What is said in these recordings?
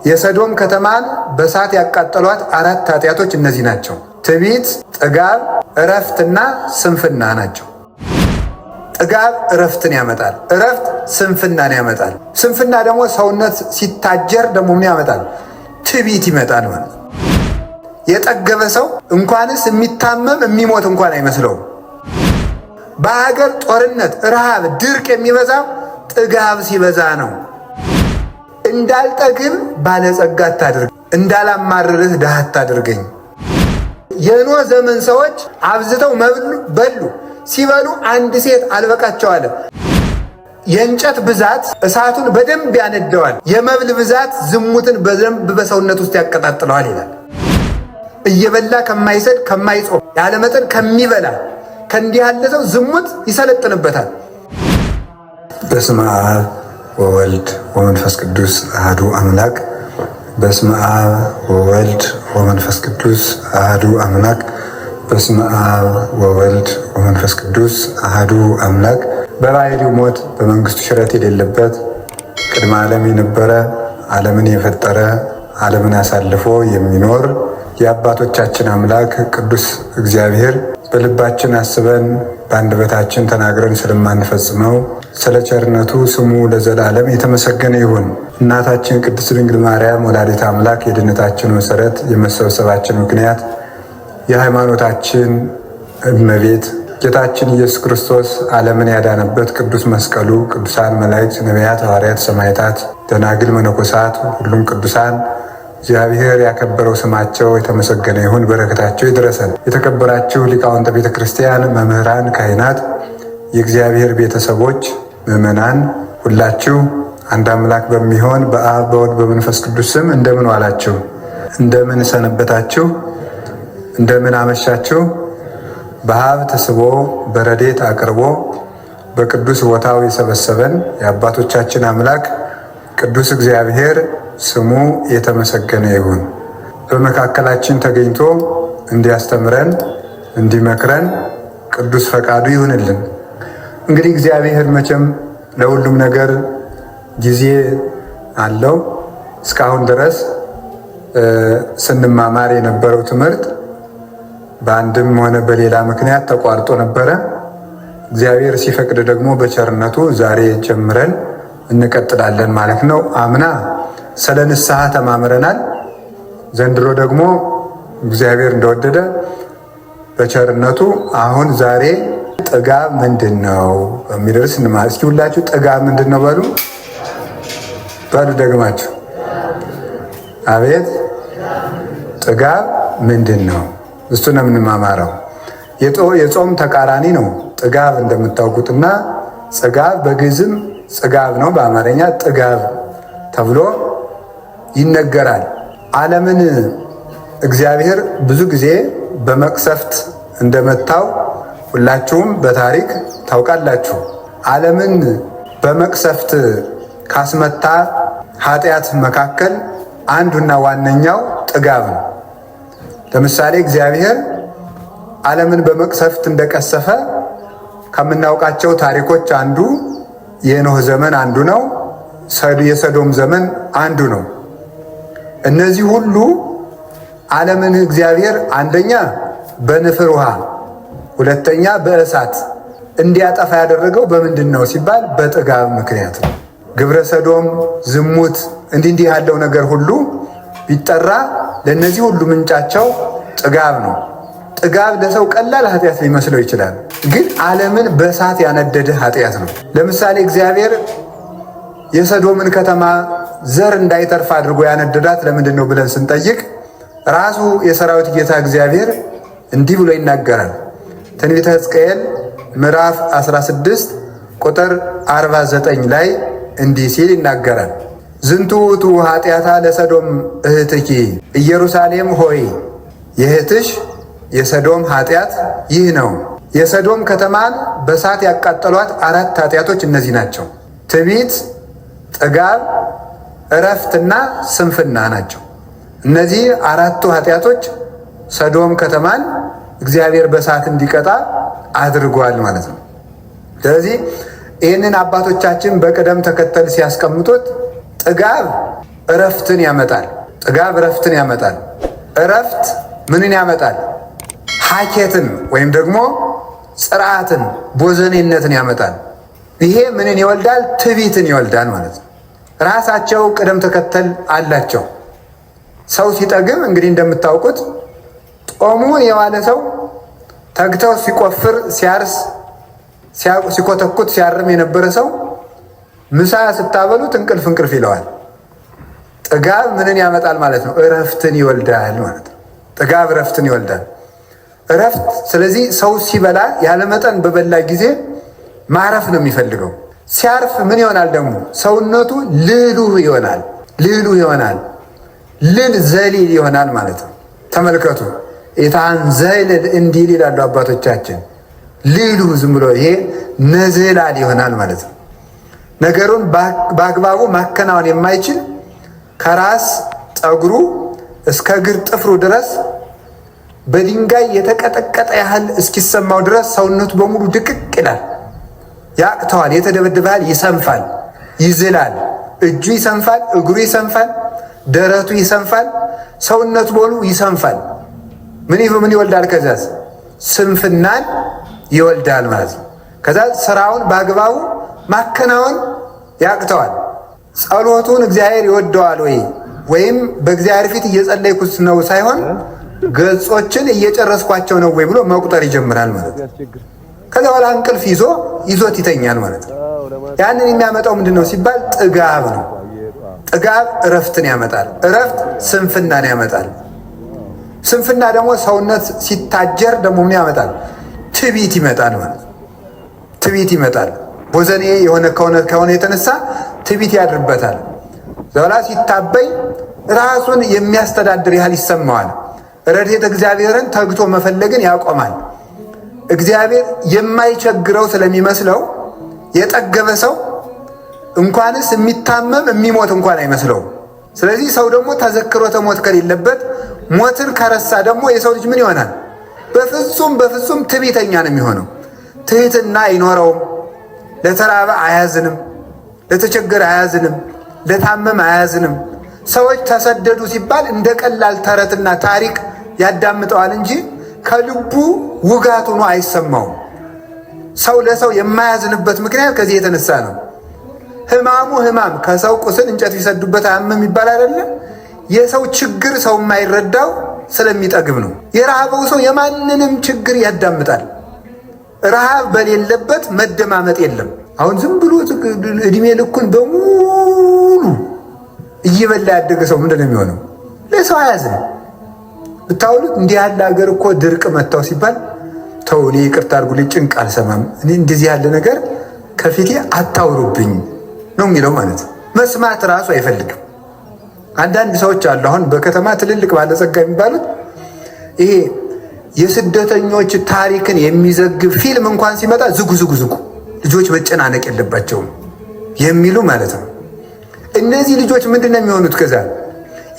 የሰዶም ከተማን በእሳት ያቃጠሏት 4 ኃጢአቶች እነዚህ ናቸው። ትዕቢት፣ ጥጋብ፣ እረፍትና ስንፍና ናቸው። ጥጋብ እረፍትን ያመጣል። እረፍት ስንፍናን ያመጣል። ስንፍና ደግሞ ሰውነት ሲታጀር ደግሞ ምን ያመጣል? ትዕቢት ይመጣል ማለት። የጠገበ ሰው እንኳንስ የሚታመም የሚሞት እንኳን አይመስለውም። በሀገር ጦርነት፣ ረሃብ፣ ድርቅ የሚበዛው ጥጋብ ሲበዛ ነው። እንዳልጠግብ ባለጸጋ አታድርገኝ፣ እንዳላማርርህ ድሃ አታድርገኝ። የኖህ ዘመን ሰዎች አብዝተው በሉ። ሲበሉ አንድ ሴት አልበቃቸው አለ። የእንጨት ብዛት እሳቱን በደንብ ያነደዋል። የመብል ብዛት ዝሙትን በደንብ በሰውነት ውስጥ ያቀጣጥለዋል ይላል። እየበላ ከማይሰድ ከማይጾም ያለመጠን ከሚበላ ከእንዲህ ያለ ሰው ዝሙት ይሰለጥንበታል። በስመ አብ ወወልድ ወመንፈስ ቅዱስ አሐዱ አምላክ። በስመ አብ ወወልድ ወመንፈስ ቅዱስ አሐዱ አምላክ። በስመ አብ ወወልድ ወመንፈስ ቅዱስ አሐዱ አምላክ። በባሕርዩ ሞት በመንግስቱ ሽረት የሌለበት ቅድመ ዓለም የነበረ ዓለምን የፈጠረ ዓለምን አሳልፎ የሚኖር የአባቶቻችን አምላክ ቅዱስ እግዚአብሔር በልባችን አስበን በአንደበታችን ተናግረን ስለማንፈጽመው ስለ ቸርነቱ ስሙ ለዘላለም የተመሰገነ ይሁን። እናታችን ቅድስት ድንግል ማርያም ወላዲተ አምላክ የድነታችን መሰረት፣ የመሰብሰባችን ምክንያት፣ የሃይማኖታችን እመቤት ጌታችን ኢየሱስ ክርስቶስ ዓለምን ያዳነበት ቅዱስ መስቀሉ፣ ቅዱሳን መላእክት፣ ነቢያት፣ ሐዋርያት፣ ሰማዕታት፣ ደናግል፣ መነኮሳት፣ ሁሉም ቅዱሳን እግዚአብሔር ያከበረው ስማቸው የተመሰገነ ይሁን። በረከታቸው ይድረሰን። የተከበራችሁ ሊቃውንተ ቤተ ክርስቲያን፣ መምህራን፣ ካህናት፣ የእግዚአብሔር ቤተሰቦች፣ ምዕመናን ሁላችሁ አንድ አምላክ በሚሆን በአብ በወልድ በመንፈስ ቅዱስ ስም እንደምን ዋላችሁ? እንደምን ሰነበታችሁ? እንደምን አመሻችሁ? በሀብት ስቦ በረድኤት አቅርቦ በቅዱስ ቦታው የሰበሰበን የአባቶቻችን አምላክ ቅዱስ እግዚአብሔር ስሙ የተመሰገነ ይሁን። በመካከላችን ተገኝቶ እንዲያስተምረን እንዲመክረን ቅዱስ ፈቃዱ ይሁንልን። እንግዲህ እግዚአብሔር መቼም ለሁሉም ነገር ጊዜ አለው። እስካሁን ድረስ ስንማማር የነበረው ትምህርት በአንድም ሆነ በሌላ ምክንያት ተቋርጦ ነበረ። እግዚአብሔር ሲፈቅድ ደግሞ በቸርነቱ ዛሬ ጀምረን እንቀጥላለን ማለት ነው። አምና ስለ ንስሐ ተማምረናል። ዘንድሮ ደግሞ እግዚአብሔር እንደወደደ በቸርነቱ አሁን ዛሬ ጥጋብ ምንድን ነው በሚደርስ እንማር። እስኪ ሁላችሁ ጥጋብ ምንድን ነው በሉ ደግማችሁ። አቤት ጥጋብ ምንድን ነው? እሱ ነው የምንማማረው። የጾም ተቃራኒ ነው ጥጋብ እንደምታውቁትና ጽጋብ በግዕዝም ጽጋብ ነው፣ በአማርኛ ጥጋብ ተብሎ ይነገራል። ዓለምን እግዚአብሔር ብዙ ጊዜ በመቅሰፍት እንደመታው ሁላችሁም በታሪክ ታውቃላችሁ። ዓለምን በመቅሰፍት ካስመታ ኃጢአት መካከል አንዱና ዋነኛው ጥጋብ ነው። ለምሳሌ እግዚአብሔር ዓለምን በመቅሰፍት እንደቀሰፈ ከምናውቃቸው ታሪኮች አንዱ የኖህ ዘመን አንዱ ነው። የሰዶም ዘመን አንዱ ነው። እነዚህ ሁሉ ዓለምን እግዚአብሔር አንደኛ በንፍር ውሃ፣ ሁለተኛ በእሳት እንዲያጠፋ ያደረገው በምንድን ነው ሲባል በጥጋብ ምክንያት ነው። ግብረ ሰዶም፣ ዝሙት፣ እንዲህ ያለው ነገር ሁሉ ቢጠራ ለእነዚህ ሁሉ ምንጫቸው ጥጋብ ነው። ጥጋብ ለሰው ቀላል ኃጢአት ሊመስለው ይችላል፣ ግን ዓለምን በእሳት ያነደደ ኃጢአት ነው። ለምሳሌ እግዚአብሔር የሰዶምን ከተማ ዘር እንዳይተርፍ አድርጎ ያነደዳት ለምንድን ነው ብለን ስንጠይቅ ራሱ የሰራዊት ጌታ እግዚአብሔር እንዲህ ብሎ ይናገራል። ትንቢተ ሕዝቅኤል ምዕራፍ 16 ቁጥር 49 ላይ እንዲህ ሲል ይናገራል። ዝንቱ ውእቱ ኃጢአታ ለሰዶም እህትኪ ኢየሩሳሌም ሆይ የእህትሽ የሰዶም ኃጢአት ይህ ነው። የሰዶም ከተማን በእሳት ያቃጠሏት 4 ኃጢአቶች እነዚህ ናቸው። ትዕቢት፣ ጥጋብ፣ እረፍትና ስንፍና ናቸው። እነዚህ 4ቱ ኃጢአቶች ሰዶም ከተማን እግዚአብሔር በእሳት እንዲቀጣ አድርጓል ማለት ነው። ስለዚህ ይህንን አባቶቻችን በቅደም ተከተል ሲያስቀምጡት ጥጋብ እረፍትን ያመጣል። ጥጋብ እረፍትን ያመጣል። እረፍት ምንን ያመጣል? ሀኬትን ወይም ደግሞ ጽርዓትን፣ ቦዘኔነትን ያመጣል። ይሄ ምንን ይወልዳል? ትዕቢትን ይወልዳል ማለት ነው። ራሳቸው ቅደም ተከተል አላቸው። ሰው ሲጠግብ እንግዲህ እንደምታውቁት ጦሙን የዋለ ሰው ተግተው ሲቆፍር፣ ሲያርስ፣ ሲኮተኩት፣ ሲያርም የነበረ ሰው ምሳ ስታበሉት እንቅልፍ ይለዋል። ጥጋብ ምንን ያመጣል ማለት ነው? እረፍትን ይወልዳል ማለት ነው። ጥጋብ እረፍትን ይወልዳል። እረፍት ስለዚህ ሰው ሲበላ ያለመጠን በበላ ጊዜ ማረፍ ነው የሚፈልገው። ሲያርፍ ምን ይሆናል ደግሞ? ሰውነቱ ልሉህ ይሆናል። ልሉህ ይሆናል። ልል ዘሊል ይሆናል ማለት ነው። ተመልከቱ። ኢታን ዘይልል እንዲል ይላሉ አባቶቻችን። ልሉህ ዝም ብሎ ይሄ ነዝላል ይሆናል ማለት ነው። ነገሩን በአግባቡ ማከናወን የማይችል ከራስ ጠጉሩ እስከ እግር ጥፍሩ ድረስ በድንጋይ የተቀጠቀጠ ያህል እስኪሰማው ድረስ ሰውነቱ በሙሉ ድቅቅ ይላል። ያቅተዋል። የተደበደበ ያህል ይሰንፋል፣ ይዝላል። እጁ ይሰንፋል፣ እግሩ ይሰንፋል፣ ደረቱ ይሰንፋል፣ ሰውነቱ በሙሉ ይሰንፋል። ምን ይወልዳል? ከዛስ ስንፍናን ይወልዳል ማለት ነው። ከዛ ስራውን በአግባቡ ማከናወን ያቅተዋል። ጸሎቱን እግዚአብሔር ይወደዋል ወይም በእግዚአብሔር ፊት እየጸለይኩት ነው ሳይሆን ገጾችን እየጨረስኳቸው ነው ወይ ብሎ መቁጠር ይጀምራል ማለት ነው። ከዛ በኋላ እንቅልፍ ይዞት ይተኛል ማለት ነው። ያንን የሚያመጣው ምንድን ነው ሲባል ጥጋብ ነው። ጥጋብ እረፍትን ያመጣል። እረፍት ስንፍናን ያመጣል። ስንፍና ደግሞ ሰውነት ሲታጀር ደግሞ ምን ያመጣል? ትዕቢት ይመጣል ማለት ነው። ትዕቢት ይመጣል። ቦዘኔ የሆነ ከሆነ የተነሳ ትዕቢት ያድርበታል። ዘላ ሲታበይ ራሱን የሚያስተዳድር ያህል ይሰማዋል። ረድኤተ እግዚአብሔርን ተግቶ መፈለግን ያቆማል። እግዚአብሔር የማይቸግረው ስለሚመስለው የጠገበ ሰው እንኳንስ የሚታመም የሚሞት እንኳን አይመስለውም። ስለዚህ ሰው ደግሞ ተዘክሮተ ሞት ከሌለበት ሞትን ከረሳ ደግሞ የሰው ልጅ ምን ይሆናል? በፍጹም ትዕቢተኛ ነው የሚሆነው። ትህትና አይኖረውም። ለተራበ አያዝንም፣ ለተቸገረ አያዝንም፣ ለታመም አያዝንም። ሰዎች ተሰደዱ ሲባል እንደ ቀላል ተረትና ታሪክ ያዳምጠዋል እንጂ ከልቡ ውጋት ሆኖ አይሰማውም። ሰው ለሰው የማያዝንበት ምክንያት ከዚህ የተነሳ ነው። ሕማም ከሰው ቁስል እንጨት ቢሰዱበት አያምም ይባል አይደለም? የሰው ችግር ሰው የማይረዳው ስለሚጠግብ ነው። የረሃበው ሰው የማንንም ችግር ያዳምጣል። ረሃብ በሌለበት መደማመጥ የለም። አሁን ዝም ብሎ እድሜ ልኩን በሙሉ እየበላ ያደገ ሰው ምንድን ነው የሚሆነው? ለሰው አያዝን። ብታውሉት እንዲህ ያለ ሀገር እኮ ድርቅ መታው ሲባል ተው እኔ ይቅርታ አድርጉልኝ ጭንቅ አልሰማም፣ እኔ እንደዚህ ያለ ነገር ከፊቴ አታውሩብኝ ነው የሚለው ማለት ነው። መስማት ራሱ አይፈልግም። አንዳንድ ሰዎች አሉ አሁን በከተማ ትልልቅ ባለጸጋ የሚባሉት ይሄ የስደተኞች ታሪክን የሚዘግብ ፊልም እንኳን ሲመጣ ዝጉ ልጆች መጨናነቅ የለባቸውም የሚሉ ማለት ነው። እነዚህ ልጆች ምንድን ነው የሚሆኑት? ከዛ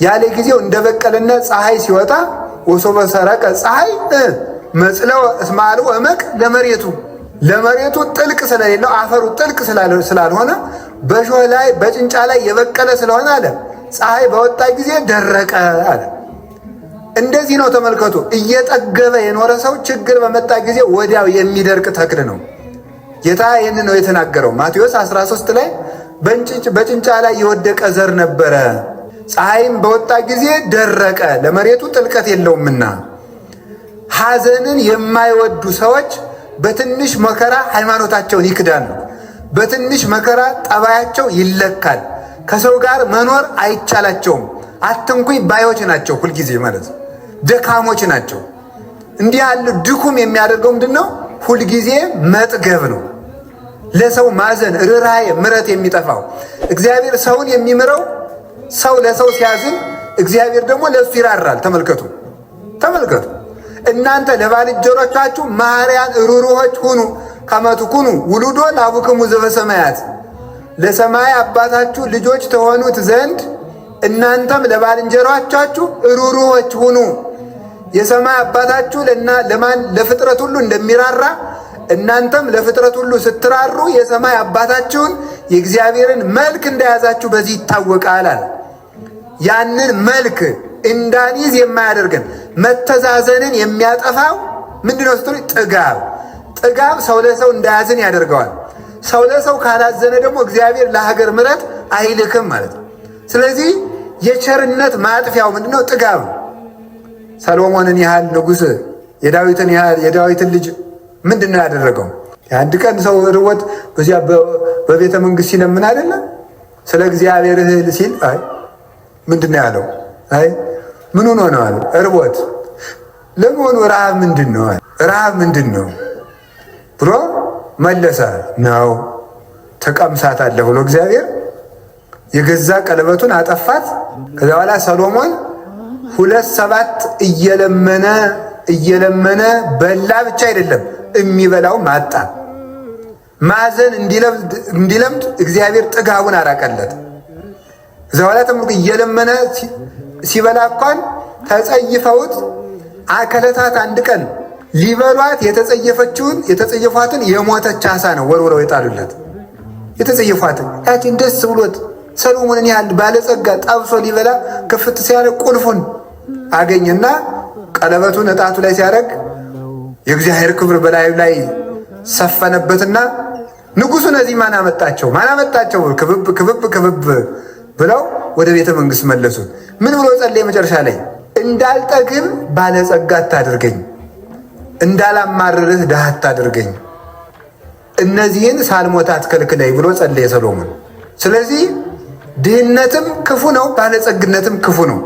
ያለ ጊዜው እንደበቀለና ፀሐይ ሲወጣ ወሶበ ሰረቀ ፀሐይ መጽለው እስማሉ እመቅ ለመሬቱ ጥልቅ ስለሌለው አፈሩ ጥልቅ ስላልሆነ በሾህ ላይ በጭንጫ ላይ የበቀለ ስለሆነ አለ ፀሐይ በወጣ ጊዜ ደረቀ አለ። እንደዚህ ነው። ተመልከቱ። እየጠገበ የኖረ ሰው ችግር በመጣ ጊዜ ወዲያው የሚደርቅ ተክል ነው። ጌታ ይህን ነው የተናገረው። ማቴዎስ 13 ላይ በጭንጫ ላይ የወደቀ ዘር ነበረ፣ ፀሐይም በወጣ ጊዜ ደረቀ፣ ለመሬቱ ጥልቀት የለውምና። ሐዘንን የማይወዱ ሰዎች በትንሽ መከራ ሃይማኖታቸውን ይክዳሉ። በትንሽ መከራ ጠባያቸው ይለካል። ከሰው ጋር መኖር አይቻላቸውም። አትንኩኝ ባዮች ናቸው። ሁልጊዜ ማለት ነው ደካሞች ናቸው። እንዲህ ያለ ድኩም የሚያደርገው ምንድን ነው? ሁልጊዜ መጥገብ ነው። ለሰው ማዘን፣ ርኅራኄ፣ ምሕረት የሚጠፋው እግዚአብሔር ሰውን የሚምረው ሰው ለሰው ሲያዝን፣ እግዚአብሔር ደግሞ ለእሱ ይራራል። ተመልከቱ። እናንተ ለባልንጀሮቻችሁ መሐሪያን ሩሩሆች ሁኑ ከመ ትኩኑ ውሉዶ ለአቡክሙ ዘበሰማያት፣ ለሰማይ አባታችሁ ልጆች ተሆኑት ዘንድ እናንተም ለባልንጀሮቻችሁ ሩሩሆች ሁኑ። የሰማይ አባታችሁ ለፍጥረት ሁሉ እንደሚራራ እናንተም ለፍጥረት ሁሉ ስትራሩ የሰማይ አባታችሁን የእግዚአብሔርን መልክ እንደያዛችሁ በዚህ ይታወቃል አለ። ያንን መልክ እንዳንይዝ የማያደርገን መተዛዘንን የሚያጠፋው ምንድነው ስትሉ ጥጋብ። ጥጋብ ሰው ለሰው እንዳያዝን ያደርገዋል። ሰው ለሰው ካላዘነ ደግሞ እግዚአብሔር ለሀገር ምሕረት አይልክም ማለት ነው። ስለዚህ የቸርነት ማጥፊያው ምንድነው? ጥጋብ። ሰሎሞንን ያህል ንጉሥ የዳዊትን ልጅ ምንድነው ያደረገው? የአንድ ቀን ሰው ርቦት በዚያ በቤተ መንግስት ሲለምን አይደለም ስለ እግዚአብሔር እህል ሲል አይ ምንድነው ያለው? አይ ምን ሆኖ ነው አለ ርቦት። ለመሆኑ ረሃብ ምንድን ነው? ረሃብ ምንድን ነው ብሎ መለሰ። ነው ተቀምሳታለህ ብሎ እግዚአብሔር የገዛ ቀለበቱን አጠፋት። ከዛ በኋላ ሰሎሞን 2 እየለመነ በላ ብቻ አይደለም የሚበላው ማጣ። ማዘን እንዲለምድ እግዚአብሔር ጥጋቡን አራቀለት። ከዛ በኋላ ተምሩ እየለመነ ሲበላ እንኳን ተጸይፈውት ከዕለታት አንድ ቀን ሊበሏት የተጸየፏትን የሞተች ዓሣ ነው ወርውረው የጣሉለት። የተጸየፏትን ያችን ደስ ብሎት ሰሎሞንን ያህል ባለጸጋ ጠብሶ ሊበላ ክፍት ሲያደርግ ቁልፉን አገኘና ቀለበቱን እጣቱ ላይ ሲያደርግ የእግዚአብሔር ክብር በላዩ ላይ ሰፈነበትና ንጉሡ እነዚህ ማን አመጣቸው ክብብ ብለው ወደ ቤተ መንግስት መለሱት። ምን ብሎ ጸለየ? መጨረሻ ላይ እንዳልጠግብ ባለጸጋ አታድርገኝ፣ እንዳላማርርህ ድሃ አታድርገኝ፣ እነዚህን ሳልሞት አትከልክለኝ ብሎ ጸለየ ሰሎሞን። ስለዚህ ድህነትም ክፉ ነው፣ ባለጸግነትም ክፉ ነው፣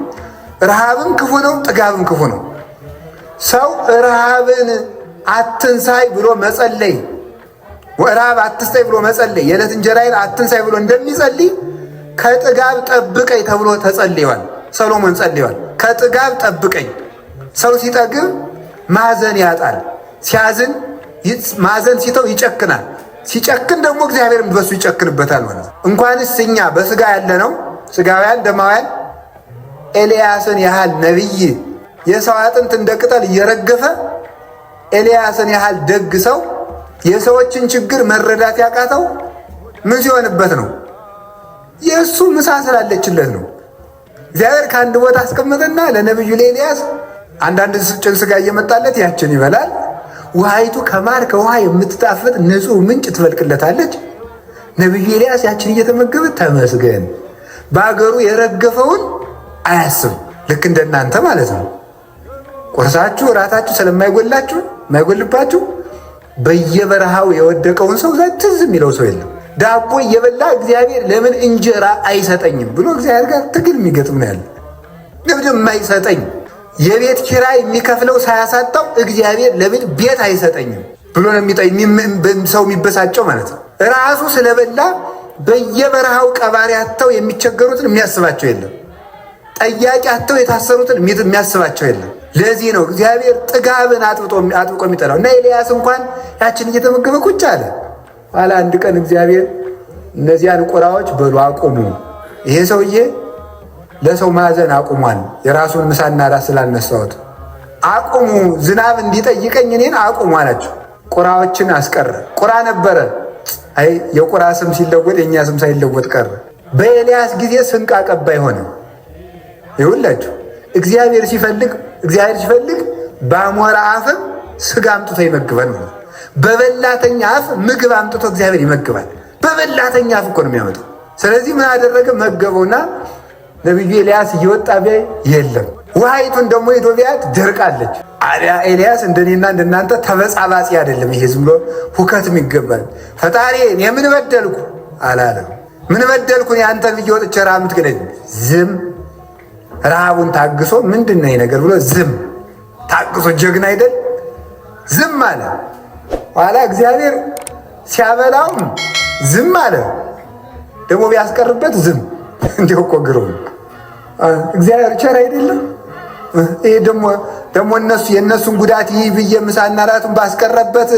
ረሃብም ክፉ ነው፣ ጥጋብም ክፉ ነው። ሰው ረሃብን አትንሳይ ብሎ መጸለይ፣ ረሃብ አትስጠኝ ብሎ መጸለይ፣ የዕለት እንጀራዬን አትንሳይ ብሎ እንደሚጸልይ ከጥጋብ ጠብቀኝ ተብሎ ተጸልየዋል። ሰሎሞን ጸልየዋል። ከጥጋብ ጠብቀኝ። ሰው ሲጠግብ ማዘን ያጣል። ሲያዝን ማዘን ሲተው ይጨክናል። ሲጨክን ደግሞ እግዚአብሔር በሱ ይጨክንበታል ማለት ነው። እንኳንስ እኛ በስጋ ያለነው ስጋውያን ደማውያን ኤልያስን ያህል ነቢይ የሰው አጥንት እንደ ቅጠል እየረገፈ ኤልያስን ያህል ደግ ሰው የሰዎችን ችግር መረዳት ያቃተው ምን ሲሆንበት ነው? የእሱ ምሳ ስላለችለት ነው። እግዚአብሔር ከአንድ ቦታ አስቀመጠና ለነቢዩ ለኤልያስ አንዳንድ ጭን ስጋ እየመጣለት ያችን ይበላል። ውሃይቱ ከማር ከውሃ የምትጣፍጥ ንጹሕ ምንጭ ትፈልቅለታለች። ነቢዩ ኤልያስ ያችን እየተመገበ ተመስገን፣ በአገሩ የረገፈውን አያስብ። ልክ እንደናንተ ማለት ነው። ቁርሳችሁ እራታችሁ ስለማይጎላችሁ የማይጎልባችሁ በየበረሃው የወደቀውን ሰው ትዝ የሚለው ሰው የለም። ዳቦ እየበላ እግዚአብሔር ለምን እንጀራ አይሰጠኝም ብሎ እግዚአብሔር ጋር ትግል የሚገጥም ነው ያለ። ለምን የማይሰጠኝ የቤት ኪራይ የሚከፍለው ሳያሳጣው እግዚአብሔር ለምን ቤት አይሰጠኝም ብሎ ነው ሰው የሚበሳጨው ማለት ነው። ራሱ ስለበላ በየበረሃው ቀባሪ አጥተው የሚቸገሩትን የሚያስባቸው የለም። ጠያቂ አጥተው የታሰሩትን የሚያስባቸው የለም። ለዚህ ነው እግዚአብሔር ጥጋብን አጥብቆ የሚጠላው። እና ኤልያስ እንኳን ያችን እየተመገበ ቁጭ አለ። ኋላ አንድ ቀን እግዚአብሔር እነዚያን ቁራዎች በሉ አቁሙ፣ ይሄ ሰውዬ ለሰው ማዘን አቁሟል፣ የራሱን ምሳና ራስ ስላልነሳሁት አቁሙ፣ ዝናብ እንዲጠይቀኝ እኔን አቁሙ አላቸው። ቁራዎችን አስቀረ። ቁራ ነበረ። አይ የቁራ ስም ሲለወጥ የእኛ ስም ሳይለወጥ ቀረ። በኤልያስ ጊዜ ስንቅ አቀባይ ሆነ። ይኸውላችሁ እግዚአብሔር ሲፈልግ በአሞራ አፍም ስጋ አምጥቶ ይመግባል ማለት ነው። በበላተኛ አፍ ምግብ አምጥቶ እግዚአብሔር ይመግባል። በበላተኛ አፍ እኮ ነው የሚያመጣው። ስለዚህ ምን አደረገ? መገበውና ነቢዩ ኤልያስ እየወጣ ቢያይ የለም። ውሃይቱን ደግሞ ሄዶ ቢያት ደርቃለች። አዲያ ኤልያስ እንደኔና እንደናንተ ተበጻባጺ አይደለም። ይሄ ዝም ብሎ ሁከት ይገባል። ፈጣሪ እኔ ምን በደልኩ አላለም። ምን በደልኩ ያንተ ብዬ ወጥቼ ረሃብ የምትገለኝ? ዝም ረሃቡን ታግሶ ምንድን ነው ነገር ብሎ ዝም ታግሶ ጀግና አይደል? ዝም አለ። ኋላ እግዚአብሔር ሲያበላውም ዝም አለ። ደግሞ ቢያስቀርበት ዝም። እንዲሁ እኮ ግሩም እግዚአብሔር ቸር አይደለም? ይሄ ደግሞ የእነሱን ጉዳት ይህ ብዬ ምሳና እራቱን ባስቀረበት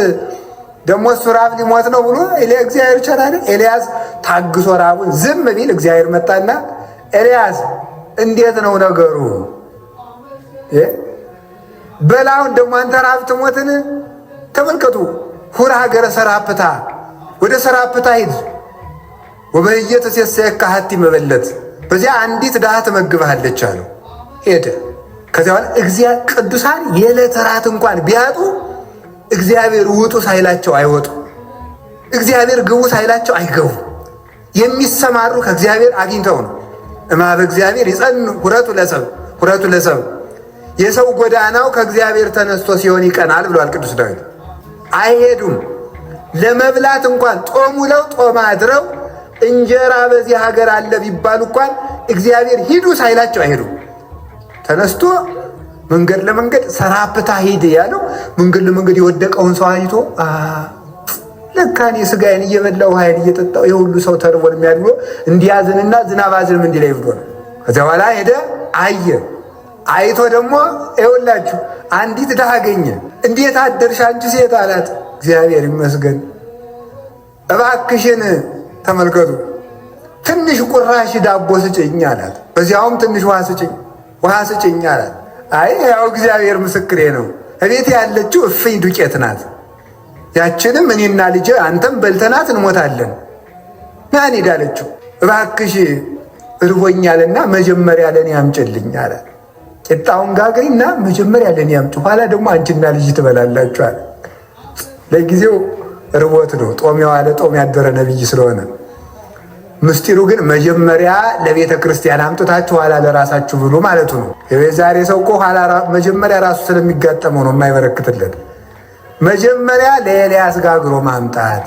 ደግሞ እሱ ራብ ሊሞት ነው ብሎ እግዚአብሔር ቸር አይደል? ኤልያስ ታግሶ ራቡን ዝም ቢል እግዚአብሔር መጣና ኤልያስ እንዴት ነው ነገሩ? በላውን ደግሞ አንተ ራብ ትሞትን? ተመልከቱ። ሁራ ሀገረ ሰራፕታ፣ ወደ ሰራፕታ ሂድ። ወበየተ ሴሰየካ ሀቲ መበለት በዚያ አንዲት ድሃ ትመግብሃለች አለው። ሄደ። ከዚያ በኋላ ቅዱሳን የዕለት ራት እንኳን ቢያጡ እግዚአብሔር ውጡ ሳይላቸው አይወጡ፣ እግዚአብሔር ግቡ ሳይላቸው አይገቡ። የሚሰማሩ ከእግዚአብሔር አግኝተው ነው። እምኀበ እግዚአብሔር ይጸን ሁረቱ ለሰብእ የሰው ጎዳናው ከእግዚአብሔር ተነስቶ ሲሆን ይቀናል ብሏል ቅዱስ ዳዊት። አይሄዱም። ለመብላት እንኳን ጦም ውለው ጦም አድረው እንጀራ በዚህ ሀገር አለ ቢባሉ እንኳን እግዚአብሔር ሂዱ ሳይላቸው አይሄዱም። ተነስቶ መንገድ ለመንገድ ሰራፕታ ሂድ ያለው መንገድ ለመንገድ የወደቀውን ሰው አይቶ ለካ እኔ ሥጋዬን እየበላሁ ኃይል እየጠጣሁ የሁሉ ሰው ተርቦን የሚያድሮ እንዲያዝንና ዝናብ አዝንም እንዲላይ ብሎ ነው። ከዚያ በኋላ ሄደ አየ። አይቶ ደግሞ ይኸውላችሁ አንዲት ድሃ አገኘ። እንዴት አደርሽ አንቺ ሴት አላት። እግዚአብሔር ይመስገን። እባክሽን ተመልከቱ ትንሽ ቁራሽ ዳቦ ስጭኝ አላት። በዚያውም ትንሽ ውሃ ስጭኝ አላት። አይ ያው እግዚአብሔር ምስክሬ ነው፣ እቤት ያለችው እፍኝ ዱቄት ናት። ያችንም እኔና ልጄ አንተም በልተናት እንሞታለን። ማን ሄዳለችው? እባክሽ እርቦኛልና መጀመሪያ ለኔ አምጪልኝ አላት። ቂጣውን ጋግሪና መጀመሪያ ለኔ አምጪ፣ ኋላ ደግሞ አንቺና ልጅ ትበላላችሁ አለ። ለጊዜው ርቦት ነው፣ ጦም የዋለ ጦም ያደረ ነብይ ስለሆነ። ምስጢሩ ግን መጀመሪያ ለቤተ ክርስቲያን አምጥታችሁ ኋላ ለራሳችሁ ብሉ ማለቱ ነው። የዛሬ ሰው እኮ ኋላ መጀመሪያ ራሱ ስለሚጋጠመው ነው የማይበረክትለት። መጀመሪያ ለኤልያስ ጋግሮ ማምጣት፣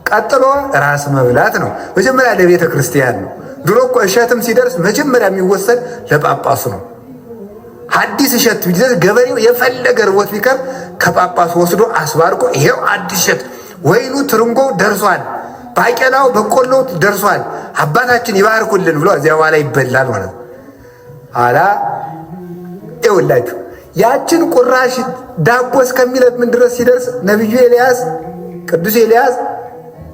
ቀጥሎ ራስ መብላት ነው። መጀመሪያ ለቤተ ክርስቲያን ነው። ድሮ እኮ እሸትም ሲደርስ መጀመሪያ የሚወሰድ ለጳጳሱ ነው። አዲስ እሸት ቢደርስ ገበሬው የፈለገ ርቦት ቢቀር ከጳጳሱ ወስዶ አስባርቆ ይሄው አዲስ እሸት ወይኑ ትርንጎ ደርሷል፣ ባቄላው በቆሎ ደርሷል፣ አባታችን ይባርኩልን ብሎ እዚያ በኋላ ይበላል ማለት ነው። አላ ይኸውላችሁ ያችን ቁራሽ ዳቦ እስከሚለምን ድረስ ሲደርስ ነቢዩ ኤልያስ ቅዱስ ኤልያስ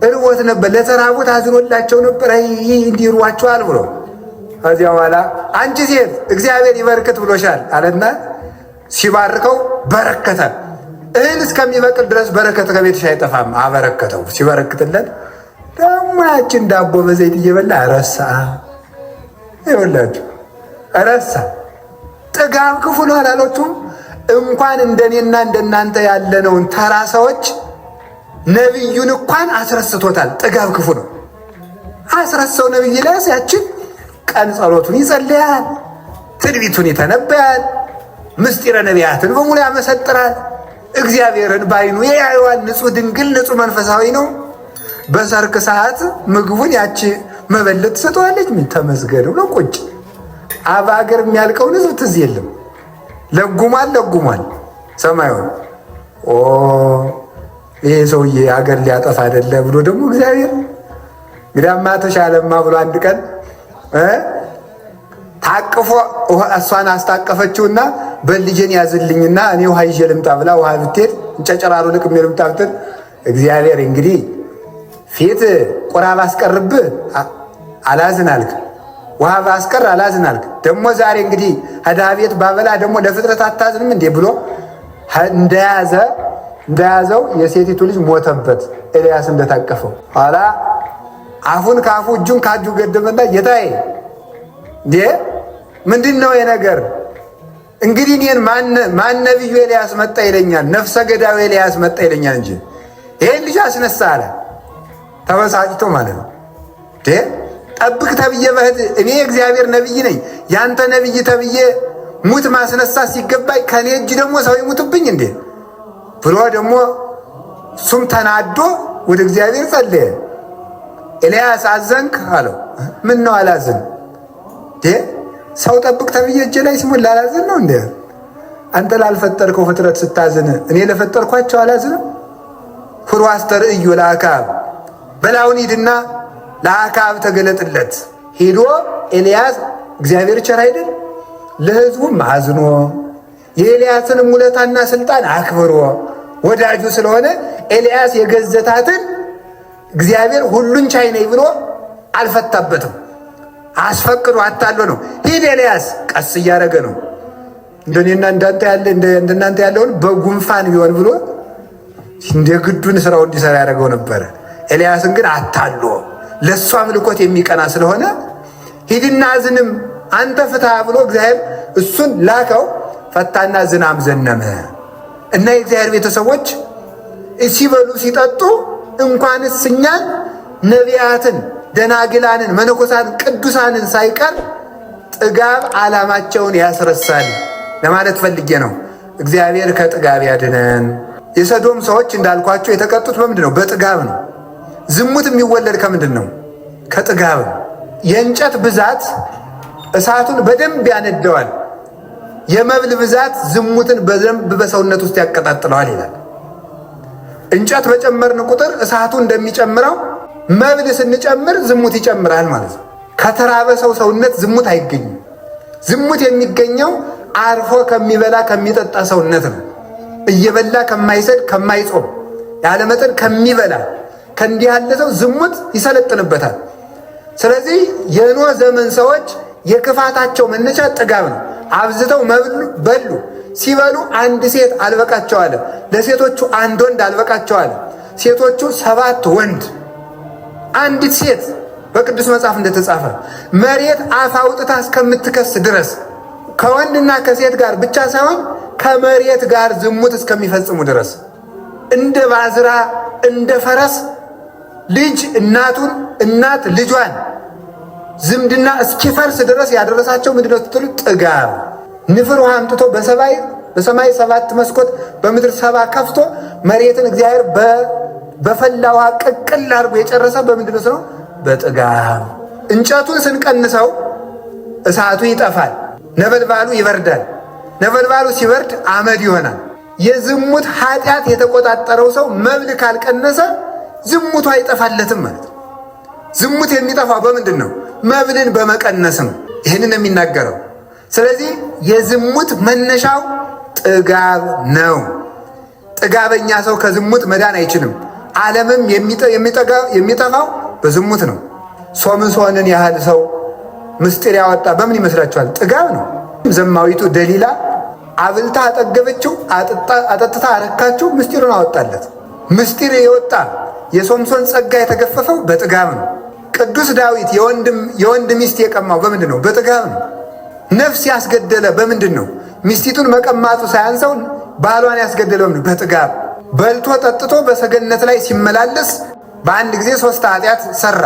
እርቦት ነበር። ለተራቡት አዝኖላቸው ነበር። ይህ እንዲሯቸዋል ብሎ ከዚያ በኋላ አንቺ ሴት እግዚአብሔር ይበርክት ብሎሻል አለና ሲባርከው በረከተ። እህል እስከሚበቅል ድረስ በረከት ከቤትሽ አይጠፋም። አበረከተው። ሲበረክትለት ደግሞ ያችን ዳቦ በዘይት እየበላ ረሳ። ይኸውላችሁ ረሳ። ጥጋብ ክፉ ነው አላሎቹም? እንኳን እንደኔና እንደናንተ ያለነውን ተራ ሰዎች ነቢዩን እንኳን አስረስቶታል። ጥጋብ ክፉ ነው። አስረሳው። ነቢይ ኤልያስ ያችን ቀን ጸሎቱን ይጸልያል፣ ትንቢቱን ይተነበያል፣ ምስጢረ ነቢያትን በሙሉ ያመሰጥራል። እግዚአብሔርን ባይኑ ያየዋል። ንጹሕ ድንግል ንጹሕ መንፈሳዊ ነው። በሰርክ ሰዓት ምግቡን ያቺ መበለት ትሰጠዋለች። ምን ተመስገን ብሎ ቁጭ አባ ሀገር የሚያልቀውን ሕዝብ ትዝ የለም። ለጉሟል ሰማዩን። ይሄ ሰውዬ አገር ሊያጠፋ አይደለ ብሎ ደግሞ እግዚአብሔር እንግዲያማ ተሻለማ ብሎ አንድ ቀን ታቅፎ እሷን አስታቀፈችውና በልጄን ያዝልኝና እኔ ውሃ ይዤ ልምጣ ብላ ውሃ ብትሄድ እንጨጨራሩ ልቅሜ ልምጣ ብትል እግዚአብሔር እንግዲህ ፊት ቁራ ባስቀርብህ አላዝን አልክ፣ ውሃ ባስቀር አላዝን አልክ። ደግሞ ዛሬ እንግዲህ ህዳ ቤት ባበላ ደግሞ ለፍጥረት አታዝንም እንዴ ብሎ እንደያዘው የሴቲቱ ልጅ ሞተበት። ኤልያስ እንደታቀፈው ኋላ አፉን ካፉ እጁን ካጁ ገደመና ጌታዬ እንዴ ምንድን ነው የነገር? እንግዲህ እኔን ማን ነቢዩ ኤልያስ መጣ ይለኛል፣ ነፍሰ ገዳዩ ኤልያስ መጣ ይለኛል እንጂ ይሄን ልጅ አስነሳ አለ። ተበሳጭቶ ማለት ነው። ጠብቅ ተብዬ በህድ እኔ እግዚአብሔር ነቢይ ነኝ፣ ያንተ ነቢይ ተብዬ ሙት ማስነሳት ሲገባኝ ከኔ እጅ ደግሞ ሰው ይሙትብኝ እንዴ ብሎ ደግሞ እሱም ተናዶ ወደ እግዚአብሔር ጸለየ። ኤልያስ አዘንክ አለው። ምን ነው አላዝን? ሰው ጠብቅ ተብዬ እጄ ላይ ሲሞላ አላዝን ነው እንዴ? አንተ ላልፈጠርከው ፍጥረት ስታዝን እኔ ለፈጠርኳቸው አላዝንም? ፍሩ አስተርእዮ ለአክዓብ በላውን ሂድና ለአክዓብ ተገለጥለት። ሄዶ ኤልያስ እግዚአብሔር ቸር አይደል? ለሕዝቡም አዝኖ የኤልያስንም ውለታና ስልጣን አክብሮ ወዳጁ ስለሆነ ኤልያስ የገዘታትን እግዚአብሔር ሁሉን ቻይ ነኝ ብሎ አልፈታበትም። አስፈቅዶ አታሎ ነው። ሂድ ኤልያስ ቀስ እያደረገ ነው። እንደኔና እንደናንተ ያለውን በጉንፋን ቢሆን ብሎ እንደ ግዱን ስራው እንዲሰራ ያደረገው ነበረ። ኤልያስን ግን አታሎ ለእሱ አምልኮት የሚቀና ስለሆነ ሂድና ዝንም አንተ ፍትሐ ብሎ እግዚአብሔር እሱን ላከው። ፈታና ዝናም ዘነመ እና የእግዚአብሔር ቤተሰቦች ሲበሉ ሲጠጡ እንኳንስ እኛን ነቢያትን፣ ደናግላንን፣ መነኮሳትን፣ ቅዱሳንን ሳይቀር ጥጋብ ዓላማቸውን ያስረሳል ለማለት ፈልጌ ነው። እግዚአብሔር ከጥጋብ ያድነን። የሰዶም ሰዎች እንዳልኳቸው የተቀጡት በምንድን ነው? በጥጋብ ነው። ዝሙት የሚወለድ ከምንድን ነው? ከጥጋብ ነው። የእንጨት ብዛት እሳቱን በደንብ ያነደዋል። የመብል ብዛት ዝሙትን በደንብ በሰውነት ውስጥ ያቀጣጥለዋል ይላል። እንጨት በጨመርን ቁጥር እሳቱ እንደሚጨምረው መብል ስንጨምር ዝሙት ይጨምራል ማለት ነው። ከተራበ ሰው ሰውነት ዝሙት አይገኝም። ዝሙት የሚገኘው አርፎ ከሚበላ ከሚጠጣ ሰውነት ነው። እየበላ ከማይሰድ ከማይጾም ያለመጠን ከሚበላ ከእንዲህ ያለ ሰው ዝሙት ይሰለጥንበታል። ስለዚህ የኖህ ዘመን ሰዎች የክፋታቸው መነሻ ጥጋብ ነው። አብዝተው በሉ። ሲበሉ አንድ ሴት አልበቃቸው አለ። ለሴቶቹ አንድ ወንድ አልበቃቸው አለ። ሴቶቹ 7 ወንድ፣ አንዲት ሴት በቅዱስ መጽሐፍ እንደተጻፈ መሬት አፍ አውጥታ እስከምትከስ ድረስ ከወንድና ከሴት ጋር ብቻ ሳይሆን ከመሬት ጋር ዝሙት እስከሚፈጽሙ ድረስ እንደ ባዝራ እንደ ፈረስ ልጅ እናቱን እናት ልጇን ዝምድና እስኪፈርስ ድረስ ያደረሳቸው ምንድነው ስትሉ ጥጋብ። ንፍር ውሃ አምጥቶ በሰማይ 7 መስኮት በምድር 7 ከፍቶ መሬትን እግዚአብሔር በፈላ ውሃ ቅቅል አድርጎ የጨረሰ በምንድነው ነው? በጥጋብ። እንጨቱን ስንቀንሰው እሳቱ ይጠፋል፣ ነበልባሉ ይበርዳል። ነበልባሉ ሲበርድ አመድ ይሆናል። የዝሙት ኃጢአት የተቆጣጠረው ሰው መብል ካልቀነሰ ዝሙቱ አይጠፋለትም ማለት ነው። ዝሙት የሚጠፋው በምንድን ነው? መብልን በመቀነስ ነው። ይህንን የሚናገረው። ስለዚህ የዝሙት መነሻው ጥጋብ ነው። ጥጋበኛ ሰው ከዝሙት መዳን አይችልም። ዓለምም የሚጠፋው በዝሙት ነው። ሶምሶንን ያህል ሰው ምስጢር ያወጣ በምን ይመስላችኋል? ጥጋብ ነው። ዘማዊቱ ደሊላ አብልታ አጠገበችው፣ አጠጥታ አረካችው፣ ምስጢሩን አወጣለት። ምስጢር የወጣ የሶምሶን ጸጋ የተገፈፈው በጥጋብ ነው። ቅዱስ ዳዊት የወንድ ሚስት የቀማው በምንድን ነው? በጥጋብ ነው። ነፍስ ያስገደለ በምንድን ነው? ሚስቲቱን መቀማቱ ሳያንሰው ባሏን ያስገደለ በጥጋብ። በልቶ ጠጥቶ በሰገነት ላይ ሲመላለስ በአንድ ጊዜ 3 ኃጢአት ሰራ።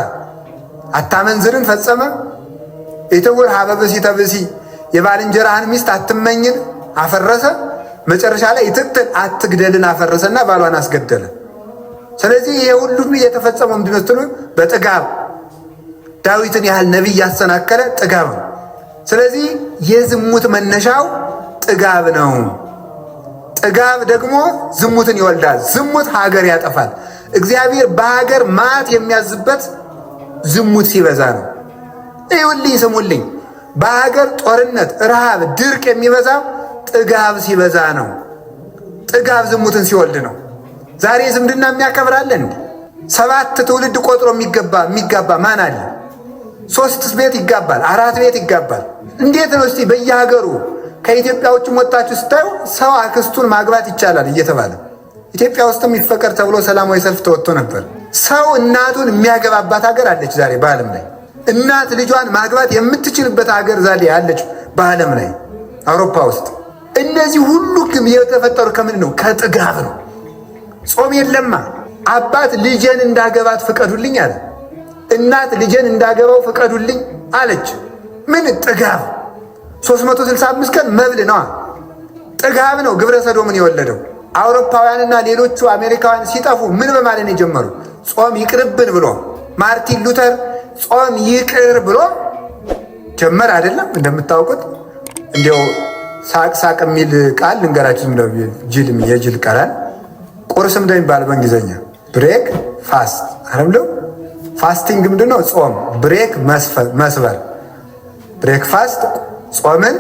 አታመንዝርን ፈጸመ፣ ኢትውር ሀበ ብእሲተ ብእሲ የባልንጀራህን ሚስት አትመኝን አፈረሰ። መጨረሻ ላይ ይትቅትል አትግደልን አፈረሰና ባሏን አስገደለ። ስለዚህ ይሄ ሁሉ የተፈጸመው ምንድን ነው ስትሉ በጥጋብ። ዳዊትን ያህል ነቢይ ያሰናከለ ጥጋብ ነው። ስለዚህ የዝሙት መነሻው ጥጋብ ነው። ጥጋብ ደግሞ ዝሙትን ይወልዳል። ዝሙት ሀገር ያጠፋል። እግዚአብሔር በሀገር መዓት የሚያዝበት ዝሙት ሲበዛ ነው። ይሁልኝ ስሙልኝ፣ በሀገር ጦርነት፣ ረሃብ፣ ድርቅ የሚበዛው ጥጋብ ሲበዛ ነው። ጥጋብ ዝሙትን ሲወልድ ነው። ዛሬ ዝምድና የሚያከብራለን 7 ትውልድ ቆጥሮ የሚጋባ ማን አለ? 3 ቤት ይጋባል፣ 4 ቤት ይጋባል። እንዴት ነው እስቲ በየሀገሩ ከኢትዮጵያ ውጭ ወጣችሁ ስታዩ ሰው አክስቱን ማግባት ይቻላል እየተባለ ኢትዮጵያ ውስጥም ይፈቀድ ተብሎ ሰላማዊ ሰልፍ ተወጥቶ ነበር። ሰው እናቱን የሚያገባባት ሀገር አለች ዛሬ በዓለም ላይ። እናት ልጇን ማግባት የምትችልበት ሀገር ዛሬ አለች በዓለም ላይ አውሮፓ ውስጥ። እነዚህ ሁሉ የተፈጠሩ ከምን ነው? ከጥጋብ ነው። ጾም የለማ። አባት ልጄን እንዳገባት ፍቀዱልኝ አለ። እናት ልጄን እንዳገባው ፍቀዱልኝ አለች። ምን? ጥጋብ። 365 ቀን መብል ነዋ። ጥጋብ ነው ግብረ ሰዶምን የወለደው። አውሮፓውያንና ሌሎቹ አሜሪካውያን ሲጠፉ ምን በማለት ነው የጀመሩ? ጾም ይቅርብን ብሎ ማርቲን ሉተር ጾም ይቅር ብሎ ጀመር አይደለም? እንደምታውቁት እንዲያው ሳቅ የሚል ቃል ልንገራችሁ። የጅል ቃል ቁርስ እንደሚባል በእንግሊዝኛ ብሬክ ፋስት አይደለም? ፋስቲንግ ምንድነው? ጾም። ብሬክ መስበር። ብሬክ ፋስት ጾምን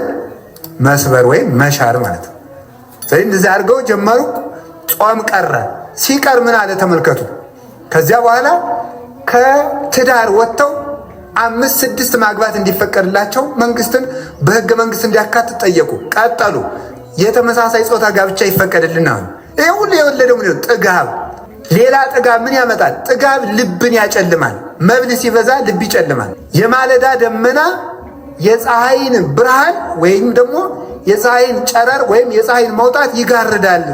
መስበር ወይም መሻር ማለት ነው። ስለዚህ እንደዚህ አድርገው ጀመሩ። ጾም ቀረ። ሲቀር ምን አለ ተመልከቱ። ከዚያ በኋላ ከትዳር ወጥተው 5-6 ማግባት እንዲፈቀድላቸው መንግስትን በህገ መንግስት እንዲያካትት ጠየቁ። ቀጠሉ። የተመሳሳይ ጾታ ጋብቻ ይፈቀድልናል። ይህ ሁሉ የወለደው ምንድን ነው? ጥጋብ። ሌላ ጥጋብ ምን ያመጣል? ጥጋብ ልብን ያጨልማል። መብል ሲበዛ ልብ ይጨልማል። የማለዳ ደመና የፀሐይን ብርሃን ወይም ደግሞ የፀሐይን ጨረር ወይም የፀሐይን መውጣት ይጋርዳል።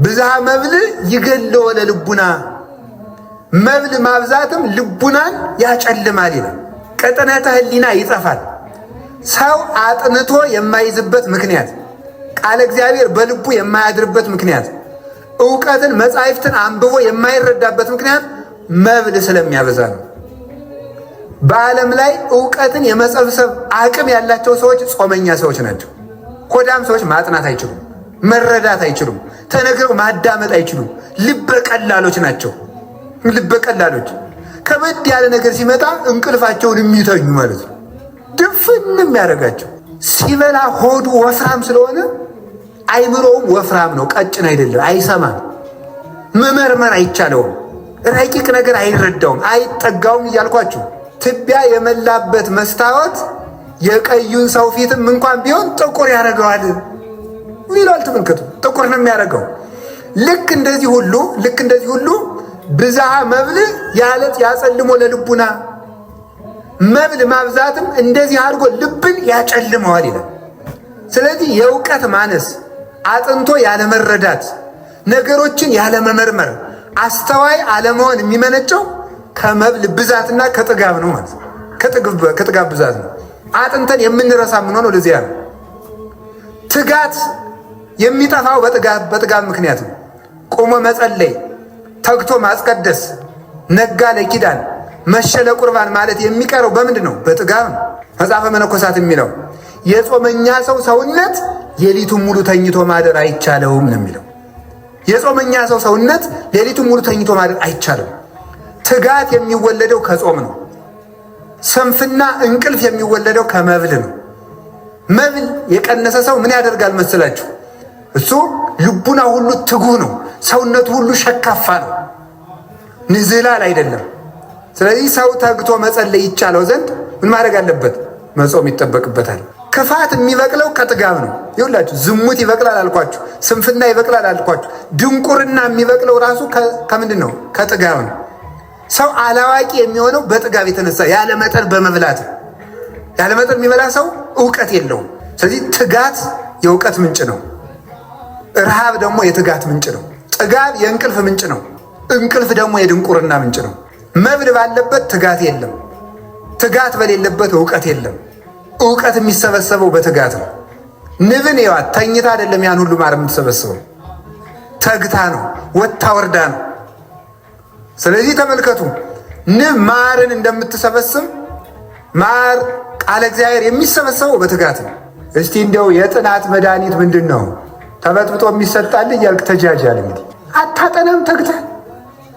ብዝሃ መብል ይገለወ ለልቡና፣ መብል ማብዛትም ልቡናን ያጨልማል ይላል። ቅጥነተ ህሊና ይጠፋል። ሰው አጥንቶ የማይዝበት ምክንያት፣ ቃለ እግዚአብሔር በልቡ የማያድርበት ምክንያት፣ ዕውቀትን መጻሕፍትን አንብቦ የማይረዳበት ምክንያት መብል ስለሚያበዛ ነው። በዓለም ላይ ዕውቀትን የመሰብሰብ አቅም ያላቸው ሰዎች ጾመኛ ሰዎች ናቸው። ሆዳም ሰዎች ማጥናት አይችሉም፣ መረዳት አይችሉም፣ ተነግረው ማዳመጥ አይችሉም። ልበ ቀላሎች ናቸው። ልበ ቀላሎች ከበድ ያለ ነገር ሲመጣ እንቅልፋቸውን የሚተኙ ማለት ነው። ድፍንም ያደርጋቸው። ሲበላ ሆዱ ወፍራም ስለሆነ አይምሮውም ወፍራም ነው፣ ቀጭን አይደለም። አይሰማም፣ መመርመር አይቻለውም፣ ረቂቅ ነገር አይረዳውም፣ አይጠጋውም እያልኳችሁ ትቢያ የመላበት መስታወት የቀዩን ሰው ፊትም እንኳን ቢሆን ጥቁር ያደርገዋል ይላል። ተመልከቱ፣ ጥቁር ነው የሚያደርገው። ልክ እንደዚህ ሁሉ ብዝሃ መብል ያለት ያጸልሞ ለልቡና፣ መብል ማብዛትም እንደዚህ አድርጎ ልብን ያጨልመዋል ይላል። ስለዚህ የእውቀት ማነስ፣ አጥንቶ ያለመረዳት፣ ነገሮችን ያለመመርመር፣ አስተዋይ አለመሆን የሚመነጨው ከመብል ብዛትና ከጥጋብ ነው ማለት ነው። ከጥጋብ ብዛት ነው። አጥንተን የምንረሳ የምንሆነው ለዚያ ነው። ትጋት የሚጠፋው በጥጋብ ምክንያት ነው። ቆሞ መጸለይ፣ ተግቶ ማስቀደስ፣ ነጋ ለኪዳን መሸ ለቁርባን ማለት የሚቀረው በምንድን ነው? በጥጋብ ነው። መጽሐፈ መነኮሳት የሚለው የጾመኛ ሰው ሰውነት ሌሊቱን ሙሉ ተኝቶ ማደር አይቻለውም ነው የሚለው። የጾመኛ ሰው ሰውነት ሌሊቱን ሙሉ ተኝቶ ማደር አይቻለውም። ትጋት የሚወለደው ከጾም ነው። ስንፍና እንቅልፍ የሚወለደው ከመብል ነው። መብል የቀነሰ ሰው ምን ያደርጋል መስላችሁ? እሱ ልቡና ሁሉ ትጉህ ነው፣ ሰውነቱ ሁሉ ሸካፋ ነው፣ ንዝላል አይደለም። ስለዚህ ሰው ተግቶ መጸለይ ይቻለው ዘንድ ምን ማድረግ አለበት? መጾም ይጠበቅበታል። ክፋት የሚበቅለው ከጥጋብ ነው። ይኸውላችሁ ዝሙት ይበቅላል አልኳችሁ፣ ስንፍና ይበቅላል አልኳችሁ። ድንቁርና የሚበቅለው ራሱ ከምንድን ነው? ከጥጋብ ነው። ሰው አላዋቂ የሚሆነው በጥጋብ የተነሳ ያለ መጠን በመብላት። ያለ መጠን የሚበላ ሰው እውቀት የለውም። ስለዚህ ትጋት የእውቀት ምንጭ ነው። ረሃብ ደግሞ የትጋት ምንጭ ነው። ጥጋብ የእንቅልፍ ምንጭ ነው። እንቅልፍ ደግሞ የድንቁርና ምንጭ ነው። መብል ባለበት ትጋት የለም። ትጋት በሌለበት እውቀት የለም። እውቀት የሚሰበሰበው በትጋት ነው። ንብን ይዋት ተኝታ አይደለም ያን ሁሉ ማር የምትሰበስበው፣ ተግታ ነው፣ ወታ ወርዳ ነው። ስለዚህ ተመልከቱ፣ ንብ ማርን እንደምትሰበስብ ማር ቃለ እግዚአብሔር የሚሰበሰበው በትጋት ነው። እስቲ እንዲያው የጥናት መድኃኒት ምንድን ነው? ተበጥብጦ የሚሰጣል እያልክ ተጃጃል። እንግዲህ አታጠናም፣ ተግታ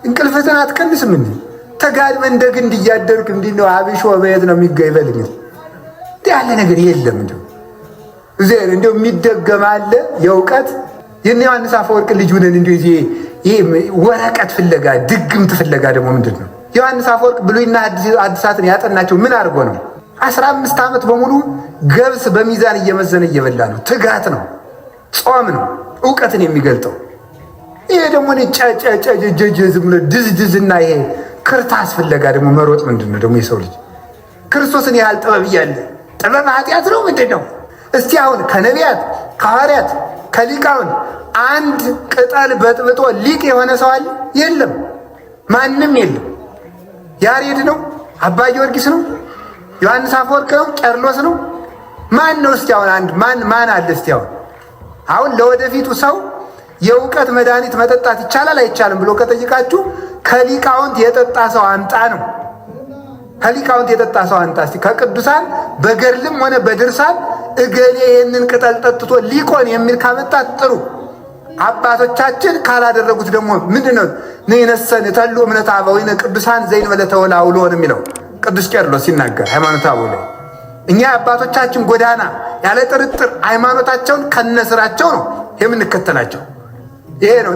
እንቅልፍትን አትቀንስም። እንዲህ ተጋድመ እንደ ግንድ እያደርክ እንዲህ ነው አብሾ በየት ነው የሚገይበል? እንግዲህ ያለ ነገር የለም። እንዲሁ የሚደገም አለ የእውቀት የእነ ዮሐንስ አፈወርቅ ልጅ ሁነን እንዲሁ ይሄ ወረቀት ፍለጋ ድግምት ፍለጋ ደግሞ ምንድን ነው? ዮሐንስ አፈወርቅ ብሉይና አዲሳትን ያጠናቸው ምን አድርጎ ነው? 15 ዓመት በሙሉ ገብስ በሚዛን እየመዘነ እየበላ ነው። ትጋት ነው፣ ጾም ነው እውቀትን የሚገልጠው። ይሄ ደግሞ ዝም ብሎ ድዝድዝና ይሄ ክርታስ ፍለጋ ደግሞ መሮጥ ምንድን ነው ደግሞ? የሰው ልጅ ክርስቶስን ያህል ጥበብ እያለ ጥበብ ኃጢአት ነው ምንድን ነው? እስቲ አሁን ከነቢያት ከሐዋርያት ከሊቃውን አንድ ቅጠል በጥብጦ ሊቅ የሆነ ሰው አለ? የለም፣ ማንም የለም። ያሬድ ነው? አባ ጊዮርጊስ ነው? ዮሐንስ አፈወርቅ ነው? ቄርሎስ ነው? ማን ነው? እስቲ አሁን አንድ ማን አለ? እስቲ አሁን ለወደፊቱ ሰው የእውቀት መድኃኒት መጠጣት ይቻላል አይቻልም ብሎ ከጠይቃችሁ ከሊቃውንት የጠጣ ሰው አምጣ ነው። ከሊቃውንት የጠጣ ሰው አምጣ። እስቲ ከቅዱሳን በገድልም ሆነ በድርሳን እገሌ ይህንን ቅጠል ጠጥቶ ሊቆን የሚል ካመጣት ጥሩ። አባቶቻችን ካላደረጉት ደግሞ ምንድነው? ነይነሰን ተሉ እምነት አበዊነ ቅዱሳን ዘይን በለተወላውሎ ነው የሚለው ቅዱስ ቄርሎስ ሲናገር ሃይማኖተ አበው ላይ። እኛ አባቶቻችን ጎዳና ያለ ጥርጥር ሃይማኖታቸውን ከነስራቸው ነው የምንከተላቸው። ይሄ ነው።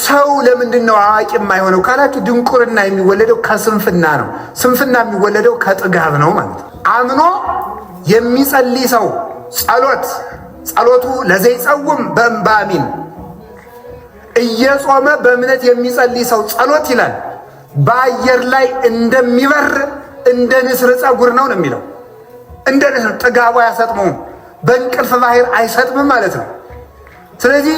ሰው ለምንድን ነው አዋቂ የማይሆነው ካላችሁ፣ ድንቁርና የሚወለደው ከስንፍና ነው። ስንፍና የሚወለደው ከጥጋብ ነው ማለት ነው። አምኖ የሚጸልይ ሰው ጸሎቱ ለዘይጸውም በእንባ አሚን፣ እየጾመ በእምነት የሚጸልይ ሰው ጸሎት ይላል በአየር ላይ እንደሚበር እንደ ንስር ፀጉር ነው የሚለው። እንደ ንስር ጥጋቡ አያሰጥመውም፣ በእንቅልፍ ባህር አይሰጥምም ማለት ነው። ስለዚህ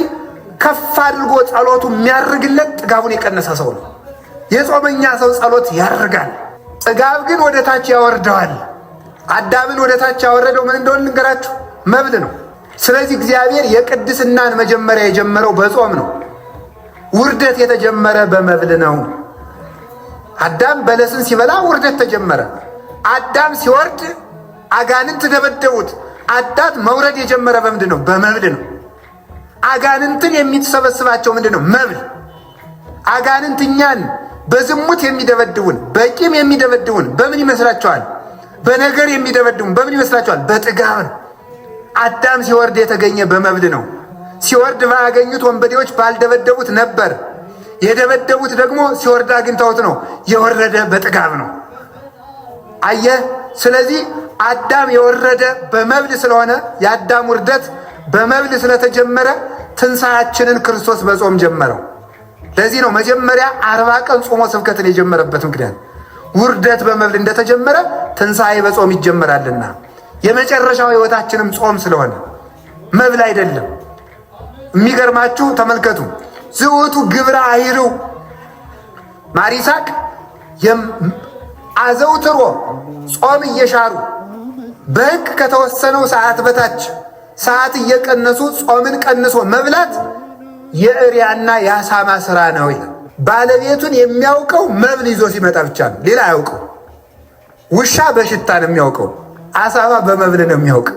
ከፍ አድርጎ ጸሎቱ የሚያርግለት ጥጋቡን የቀነሰ ሰው ነው። የጾመኛ ሰው ጸሎት ያርጋል፣ ጥጋብ ግን ወደ ታች ያወርደዋል። አዳምን ወደ ታች ያወረደው ምን እንደሆነ ልንገራችሁ፣ መብል ነው። ስለዚህ እግዚአብሔር የቅድስናን መጀመሪያ የጀመረው በጾም ነው። ውርደት የተጀመረ በመብል ነው። አዳም በለስን ሲበላ ውርደት ተጀመረ። አዳም ሲወርድ አጋንንት ደበደቡት። አዳም መውረድ የጀመረ በምንድን ነው? በመብል ነው። አጋንንትን የሚሰበስባቸው ምንድን ነው? መብል። አጋንንት እኛን በዝሙት የሚደበድቡን፣ በቂም የሚደበድቡን በምን ይመስላችኋል? በነገር የሚደበድቡን በምን ይመስላችኋል? በጥጋብ ነው። አዳም ሲወርድ የተገኘ በመብል ነው። ሲወርድ ባያገኙት ወንበዴዎች ባልደበደቡት ነበር። የደበደቡት ደግሞ ሲወርድ አግኝተውት ነው። የወረደ በጥጋብ ነው። አየህ። ስለዚህ አዳም የወረደ በመብል ስለሆነ የአዳም ውርደት በመብል ስለተጀመረ ትንሣኤያችንን ክርስቶስ በጾም ጀመረው። ለዚህ ነው መጀመሪያ 40 ቀን ጾሞ ስብከትን የጀመረበት ምክንያት። ውርደት በመብል እንደተጀመረ ትንሣኤ በጾም ይጀመራልና የመጨረሻው ሕይወታችንም ጾም ስለሆነ መብል አይደለም። የሚገርማችሁ ተመልከቱ። ዝውቱ ግብረ አይሩ ማር ይስሐቅ አዘውትሮ ጾም እየሻሩ በሕግ ከተወሰነው ሰዓት በታች ሰዓት እየቀነሱ ጾምን ቀንሶ መብላት የእሪያና የአሳማ ስራ ነው ይላል። ባለቤቱን የሚያውቀው መብል ይዞ ሲመጣ ብቻ ነው፣ ሌላ አያውቀው። ውሻ በሽታ ነው የሚያውቀው፣ አሳማ በመብል ነው የሚያውቅ።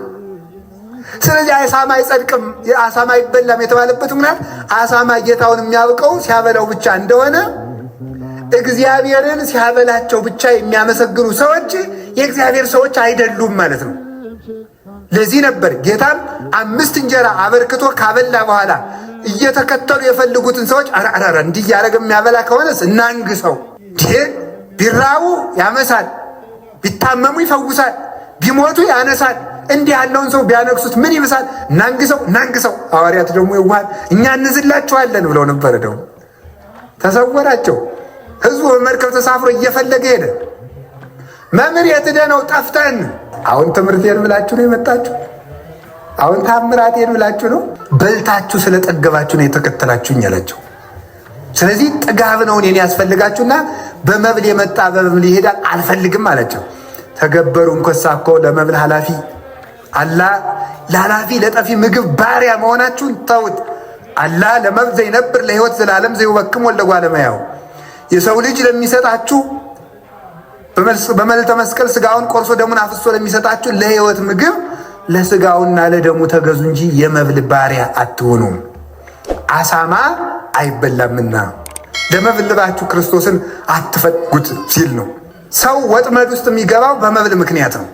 ስለዚህ አሳማ አይጸድቅም፣ አሳማ አይበላም የተባለበት ምክንያት አሳማ ጌታውን የሚያውቀው ሲያበላው ብቻ እንደሆነ እግዚአብሔርን ሲያበላቸው ብቻ የሚያመሰግኑ ሰዎች የእግዚአብሔር ሰዎች አይደሉም ማለት ነው። ለዚህ ነበር ጌታም 5 እንጀራ አበርክቶ ካበላ በኋላ እየተከተሉ የፈልጉትን ሰዎች አራራራ እንዲህ እያደረገ የሚያበላ ከሆነስ እናንግሰው። ቢራቡ ያመሳል፣ ቢታመሙ ይፈውሳል፣ ቢሞቱ ያነሳል። እንዲህ ያለውን ሰው ቢያነግሱት ምን ይብሳል? እናንግሰው። ሐዋርያት ደግሞ ይዋል እኛ እንዝላችኋለን ብለው ነበረ። ደግሞ ተሰወራቸው። ህዝቡ በመርከብ ተሳፍሮ እየፈለገ ሄደ። መምህር የት ሄደህ ነው? ጠፍተን። አሁን ትምህርቴን ብላችሁ ነው የመጣችሁ? አሁን ታምራቴን ብላችሁ ነው? በልታችሁ ስለጠገባችሁ ነው የተከተላችሁኝ አላቸው። ስለዚህ ጥጋብ ነው እኔን ያስፈልጋችሁና በመብል የመጣ በመብል ይሄዳል አልፈልግም አላቸው። ተገበሩ እንኮሳ እኮ ለመብል ኃላፊ አላ ለኃላፊ ለጠፊ ምግብ ባሪያ መሆናችሁን ተውት። አላ ለመብል ዘይነብር ለሕይወት ዘላለም ዘይወክም ወልደ እጓለ እመሕያው የሰው ልጅ ለሚሰጣችሁ በመልዕልተ መስቀል ስጋውን ቆርሶ ደሙን አፍሶ ለሚሰጣችሁ ለሕይወት ምግብ ለስጋውና ለደሙ ተገዙ እንጂ የመብል ባሪያ አትሆኑ። አሳማ አይበላምና ለመብል ልባችሁ ክርስቶስን አትፈጉት ሲል ነው። ሰው ወጥመድ ውስጥ የሚገባው በመብል ምክንያት ነው።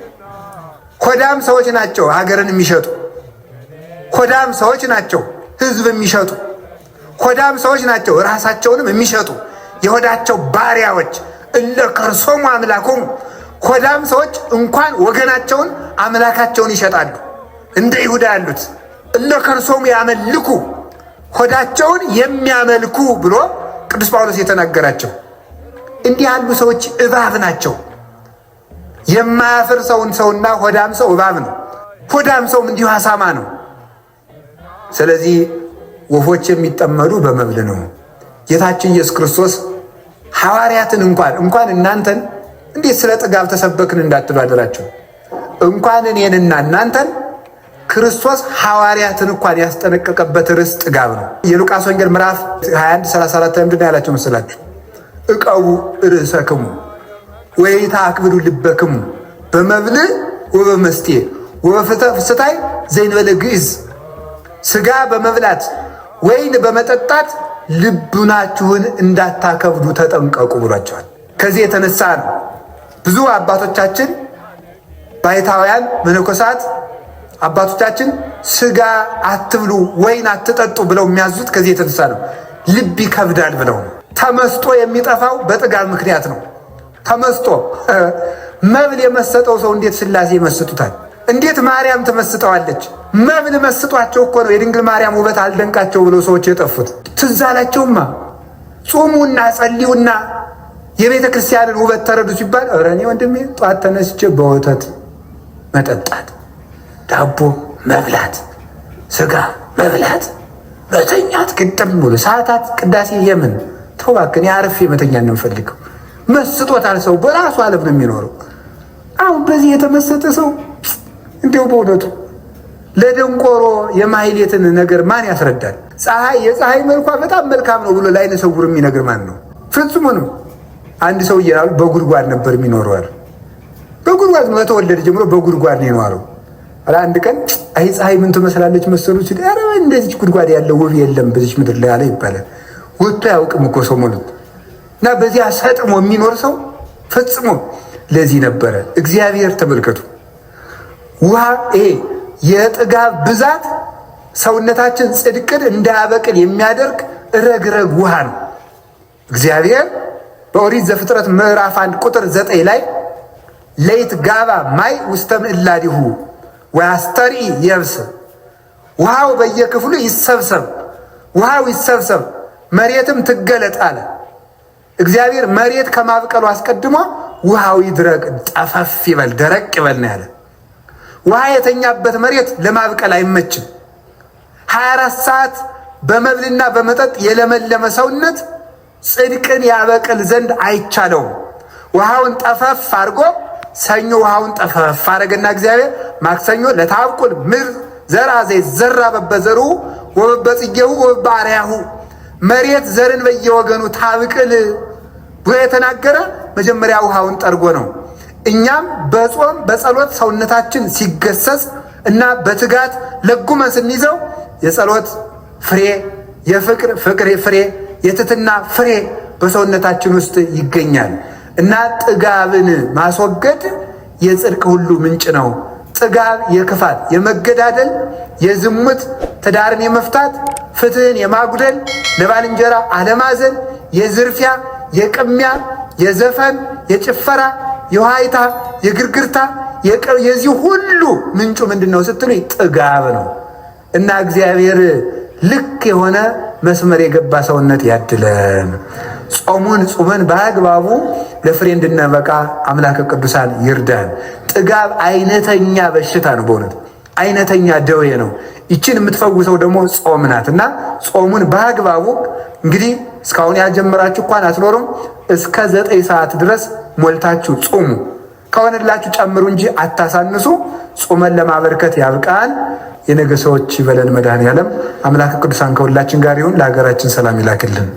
ሆዳም ሰዎች ናቸው ሀገርን የሚሸጡ። ሆዳም ሰዎች ናቸው ሕዝብ የሚሸጡ። ሆዳም ሰዎች ናቸው ራሳቸውንም የሚሸጡ የሆዳቸው ባሪያዎች። እለ ከርሶሙ አምላኮሙ ሆዳም ሰዎች እንኳን ወገናቸውን አምላካቸውን ይሸጣሉ። እንደ ይሁዳ ያሉት እለ ከርሶሙ ያመልኩ ሆዳቸውን የሚያመልኩ ብሎ ቅዱስ ጳውሎስ የተናገራቸው እንዲህ ያሉ ሰዎች እባብ ናቸው። የማያፍር ሰውና ሆዳም ሰው እባብ ነው። ሆዳም ሰውም እንዲሁ አሳማ ነው። ስለዚህ ወፎች የሚጠመዱ በመብል ነው። ጌታችን ኢየሱስ ክርስቶስ ሐዋርያትን እንኳን እናንተን እንዴት ስለ ጥጋብ ተሰበክን እንዳትሉ አደራቸው። እንኳን እኔንና እናንተን ክርስቶስ ሐዋርያትን እንኳን ያስጠነቀቀበት ርዕስ ጥጋብ ነው። የሉቃስ ወንጌል ምዕራፍ 21:34 ምንድን ነው ያላቸው መሰላችሁ? እቀቡ ርእሰክሙ ወኢታክብዱ ልበክሙ በመብል ወበመስቴ ወበፍስታይ ዘእንበለ ግዕዝ። ስጋ በመብላት ወይን በመጠጣት ልቡናችሁን እንዳታከብዱ ተጠንቀቁ ብሏቸዋል። ከዚህ የተነሳ ነው ብዙ አባቶቻችን ባይታውያን መነኮሳት አባቶቻችን ስጋ አትብሉ ወይን አትጠጡ ብለው የሚያዙት ከዚህ የተነሳ ነው። ልብ ይከብዳል ብለው ነው። ተመስጦ የሚጠፋው በጥጋብ ምክንያት ነው። ተመስጦ መብል የመሰጠው ሰው እንዴት ሥላሴ ይመስጡታል? እንዴት ማርያም ትመስጠዋለች? መብል መስጧቸው እኮ ነው የድንግል ማርያም ውበት አልደንቃቸው ብለው ሰዎች የጠፉት። ትዝ አላቸውማ ጾሙና ጸልዩና የቤተ ክርስቲያንን ውበት ተረዱ ሲባል ኧረ እኔ ወንድሜ ጧት ተነስቼ በወተት መጠጣት፣ ዳቦ መብላት፣ ስጋ መብላት፣ መተኛት ግጥም ብሎ ሰዓታት ቅዳሴ የምን ተው እባክህ፣ አርፌ መተኛት ነው የምፈልገው። መስጦታል። ሰው በራሱ ዓለም ነው የሚኖረው። አሁን በዚህ የተመሰጠ ሰው እንዲያው በእውነቱ ለደንቆሮ የማህሌትን ነገር ማን ያስረዳል? የፀሐይ መልኳ በጣም መልካም ነው ብሎ ለዓይነ ስውር የሚነግር ማን ነው? ፍጹም ነው። አንድ ሰው እየራሉ በጉድጓድ ነበር የሚኖረው አለ። በጉድጓድ ነው ተወለደ ጀምሮ በጉድጓድ ነው የኖረው። አንድ ቀን አይ ፀሐይ ምን ትመስላለች መሰሉ ሲል ኧረ እንደዚህ ጉድጓድ ያለው ውብ የለም በዚህ ምድር ላይ አለ ይባላል። ወጥቶ ያውቅም እኮ ሰው ማለት እና በዚያ ሰጥሞ የሚኖር ሰው ፈጽሞ ለዚህ ነበረ እግዚአብሔር። ተመልከቱ ውሃ ይሄ የጥጋብ ብዛት ሰውነታችን ጽድቅን እንዳያበቅል የሚያደርግ ረግረግ ውሃ ነው። እግዚአብሔር በኦሪት ዘፍጥረት ምዕራፍ 1 ቁጥር 9 ላይ ለይት ጋባ ማይ ውስተ ምዕላዲሁ ወያስተርኢ የብስ፣ ውሃው በየክፍሉ ይሰብሰብ፣ ውሃው ይሰብሰብ መሬትም ትገለጥ አለ። እግዚአብሔር መሬት ከማብቀሉ አስቀድሞ ውሃው ይድረቅ፣ ጠፈፍ ይበል፣ ደረቅ ይበል ነው ያለ። ውሃ የተኛበት መሬት ለማብቀል አይመችም። 24 ሰዓት በመብልና በመጠጥ የለመለመ ሰውነት ጽድቅን ያበቅል ዘንድ አይቻለውም። ውሃውን ጠፈፍ አድርጎ ሰኞ ውሃውን ጠፈፍ አደረገና እግዚአብሔር ማክሰኞ ለታብቁል ምድር ዘራ ዘይዘራ በበዘሩ ወበጽጌሁ ወበአርያሁ፣ መሬት ዘርን በየወገኑ ታብቅል ብሎ የተናገረ መጀመሪያ ውሃውን ጠርጎ ነው። እኛም በጾም በጸሎት ሰውነታችን ሲገሰጽ እና በትጋት ለጉመን ስንይዘው የጸሎት ፍሬ፣ የፍቅር ፍሬ፣ የትትና ፍሬ በሰውነታችን ውስጥ ይገኛል እና ጥጋብን ማስወገድ የጽድቅ ሁሉ ምንጭ ነው። ጥጋብ የክፋት፣ የመገዳደል፣ የዝሙት፣ ትዳርን የመፍታት፣ ፍትህን የማጉደል፣ ለባልንጀራ አለማዘን፣ የዝርፊያ፣ የቅሚያ፣ የዘፈን፣ የጭፈራ፣ የዋይታ፣ የግርግርታ፣ የዚህ ሁሉ ምንጩ ምንድነው ስትሉ ጥጋብ ነው እና እግዚአብሔር ልክ የሆነ መስመር የገባ ሰውነት ያድለን። ጾሙን ጾመን በአግባቡ ለፍሬ እንድናበቃ አምላከ ቅዱሳን ይርዳን። ጥጋብ አይነተኛ በሽታ ነው፣ በእውነት አይነተኛ ደዌ ነው። ይችን የምትፈውሰው ደግሞ ጾም ናት እና ጾሙን በአግባቡ እንግዲህ እስካሁን ያልጀመራችሁ እንኳን አትኖሩም። እስከ 9 ሰዓት ድረስ ሞልታችሁ ጾሙ። ከሆነላችሁ ጨምሩ እንጂ አታሳንሱ። ጾመን ለማበርከት ያብቃን። የነገ ሰዎች ይበለን። መድኃኔዓለም አምላከ ቅዱሳን ከሁላችን ጋር ይሁን። ለሀገራችን ሰላም ይላክልን።